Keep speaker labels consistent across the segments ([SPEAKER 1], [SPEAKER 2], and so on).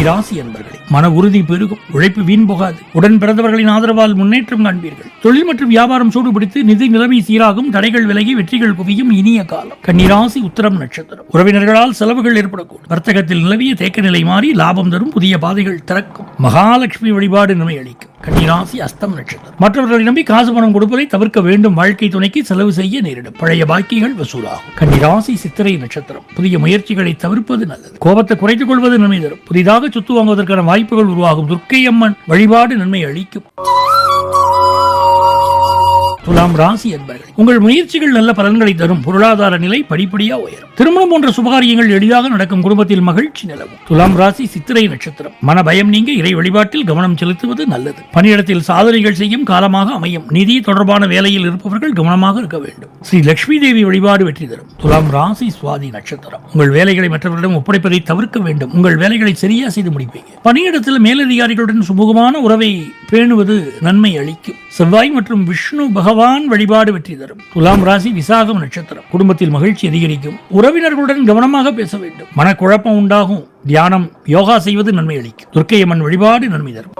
[SPEAKER 1] கன்னிராசி என்பர்களே, மன உறுதி பெருகும், உழைப்பு வீண் போகாது, உடன் பிறந்தவர்களின் ஆதரவால் முன்னேற்றம் காண்பீர்கள். தொழில் மற்றும் வியாபாரம் சூடுபிடித்து நிதி நிலைமை சீராகும், தடைகள் விலகி வெற்றிகள் குவியும் இனிய காலம். கன்னிராசி உத்திரம் நட்சத்திரம். உறவினர்களால் செலவுகள் ஏற்படக்கூடும். வர்த்தகத்தில் நிலவிய தேக்க நிலை மாறி லாபம் தரும், புதிய பாதைகள் திறக்கும். மகாலட்சுமி வழிபாடு நன்மை அளிக்கும். கன்னிராசி அஸ்தம் நட்சத்திரம். மற்றவர்களை நம்பி காசு பணம் கொடுப்பதை தவிர்க்க வேண்டும். வாழ்க்கை துணைக்கு செலவு செய்ய நேரிடும். பழைய பாக்கிகள் வசூலாகும். கன்னிராசி சித்திரை நட்சத்திரம். புதிய முயற்சிகளை தவிர்ப்பது நல்லது. கோபத்தை குறைத்துக் கொள்வது நன்மை தரும். புதிதாக சொத்து வாங்குவதற்கான வாய்ப்புகள் உருவாகும். துர்க்கை அம்மன் வழிபாடு நன்மை அளிக்கும். துலாம் ராசி என்பர்கள், உங்கள் முயற்சிகள் நல்ல பலன்களை தரும். பொருளாதார நிலை படிப்படியா உயரும். திருமணம் போன்ற சுபகாரியங்கள் எளிதாக நடக்கும். குடும்பத்தில் மகிழ்ச்சி நிலவும். துலாம் ராசி சித்திரை நட்சத்திரம். மன பயம் நீங்க இறை வழிபாட்டில் கவனம் செலுத்துவது நல்லது. பணியிடத்தில் சாதனைகள் செய்யும் காலமாக அமையும். நிதி தொடர்பான வேலையில் இருப்பவர்கள் கவனமாக இருக்க வேண்டும். ஸ்ரீ லட்சுமி தேவி வழிபாடு வெற்றி தரும். துலாம் ராசி சுவாதி நட்சத்திரம். உங்கள் வேலைகளை மற்றவர்களிடம் ஒப்படைப்பதை தவிர்க்க வேண்டும். உங்கள் வேலைகளை சரியா செய்து முடிப்பீங்க. பணியிடத்தில் மேலதிகாரிகளுடன் சுமூகமான உறவை பேணுவது நன்மை அளிக்கும். செவ்வாய் மற்றும் விஷ்ணு பகவான் வழிபாடு வெற்றி தரும். துலாம் ராசி விசாகம் நட்சத்திரம். குடும்பத்தில் மகிழ்ச்சி அதிகரிக்கும். உறவினர்களுடன் கவனமாக பேச வேண்டும். மனக்குழப்பம் உண்டாகும். தியானம் யோகா செய்வது நன்மை அளிக்கும். துர்க்கை அம்மன் வழிபாடு நன்மை தரும்.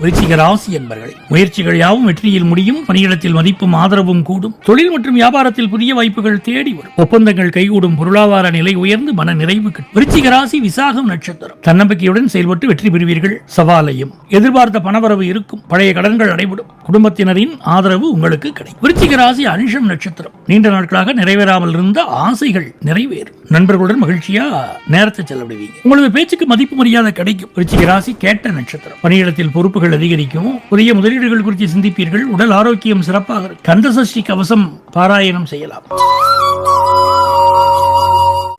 [SPEAKER 1] விருச்சிக ராசி என்பர்களே, முயற்சிகள் யாவும் வெற்றியில் முடியும். பணியிடத்தில் மதிப்பும் ஆதரவும் கூடும். தொழில் மற்றும் வியாபாரத்தில் புதிய வாய்ப்புகள் தேடி வரும். ஒப்பந்தங்கள் கைகூடும். பொருளாதார நிலை உயர்ந்து மன நிறைவு கிட்டும். விருச்சிக ராசி விசாகம் நட்சத்திரம். தன்னம்பிக்கையுடன் செயல்பட்டு வெற்றி பெறுவீர்கள். சவாலையும் எதிர்பார்த்த பணவரவு இருக்கும். பழைய கடன்கள் அடைபடும். குடும்பத்தினரின் ஆதரவு உங்களுக்கு கிடைக்கும். விருச்சிக ராசி அனுஷம் நட்சத்திரம். நீண்ட நாட்களாக நிறைவேறாமல் இருந்த ஆசைகள் நிறைவேறும். நண்பர்களுடன் மகிழ்ச்சியா நேரத்தை செலவிடுவீங்க. உங்களது பேச்சுக்கு மதிப்பு மரியாதை கிடைக்கும். விருச்சிக ராசி கேட்ட நட்சத்திரம். பணியிடத்தில் பொறுப்புகள் அதிகரிக்கும். புதிய முதலீடுகள் குறித்து சிந்திப்பீர்கள். உடல் ஆரோக்கியம் சிறப்பாக. கந்தசஷ்டி கவசம் பாராயணம் செய்யலாம்.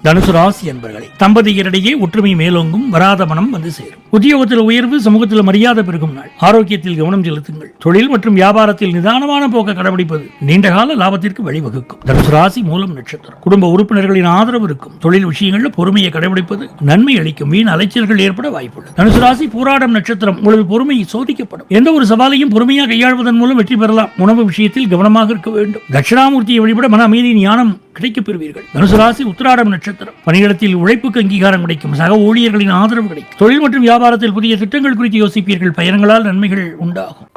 [SPEAKER 1] தனுசு ராசி என்பர்களே, தம்பதியரிடையே ஒற்றுமை மேலோங்கும். வராத மனம் வந்து சேரும். உத்தியோகத்தில் உயர்வு, சமூகத்தில் மரியாதை பெருகும் நாள். ஆரோக்கியத்தில் கவனம் செலுத்துங்கள். தொழில் மற்றும் வியாபாரத்தில் நிதானமான போக்க கடைபிடிப்பது நீண்டகால லாபத்திற்கு வழிவகுக்கும். தனுசு ராசி மூலம் நட்சத்திரம். குடும்ப உறுப்பினர்களின் ஆதரவு இருக்கும். தொழில் விஷயங்களில் பொறுமையை கடைபிடிப்பது நன்மை அளிக்கும். வீண் அலைச்சல்கள் ஏற்பட வாய்ப்புள்ளது. தனுசு ராசி பூராடம் நட்சத்திரம். உங்களது பொறுமை சோதிக்கப்படும். எந்த ஒரு சவாலையும் பொறுமையாக கையாள்வதன் மூலம் வெற்றி பெறலாம். உணவு விஷயத்தில் கவனமாக இருக்க வேண்டும். தட்சிணாமூர்த்தியை வழிபட மன அமைதி ஞானம் கிடைக்கப் பெறுவீர்கள். தனுசு ராசி உத்திராடம் நட்சத்திரம். பணியிடத்தில் உழைப்புக்கு அங்கீகாரம் கிடைக்கும். சக ஊழியர்களின் ஆதரவு கிடைக்கும். தொழில் மற்றும் வியாபாரத்தில் புதிய திட்டங்கள் குறித்து யோசிப்பீர்கள். பயணங்களால் நன்மைகள் உண்டாகும்.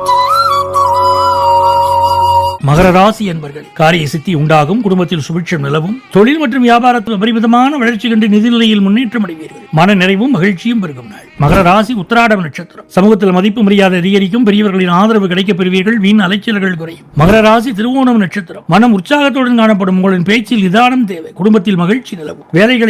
[SPEAKER 1] மகர ராசி என்பர்கள், காரிய சித்தி உண்டாகும். குடும்பத்தில் சுபிட்சம் நிலவும். தொழில் மற்றும் வியாபாரத்தில் அபரிமிதமான வளர்ச்சி கண்டு நிதிநிலையில் முன்னேற்றம் அடைவீர்கள். மன நிறைவும் மகிழ்ச்சியும் பெருகும் நாள். மகர ராசி உத்திராடம் நட்சத்திரம். சமூகத்தில் மதிப்பு மரியாதை அதிகரிக்கும். பெரியவர்களின் ஆதரவு கிடைக்கப் பெறுவீர்கள். வீண் அலைச்சல்கள் குறையும். மகர ராசி திருவோணம் நட்சத்திரம். மனம் உற்சாகத்துடன் காணப்படும். உங்களின் பேச்சில் நிதானம் தேவை. குடும்பத்தில் மகிழ்ச்சி நிலவும். வேலைகளை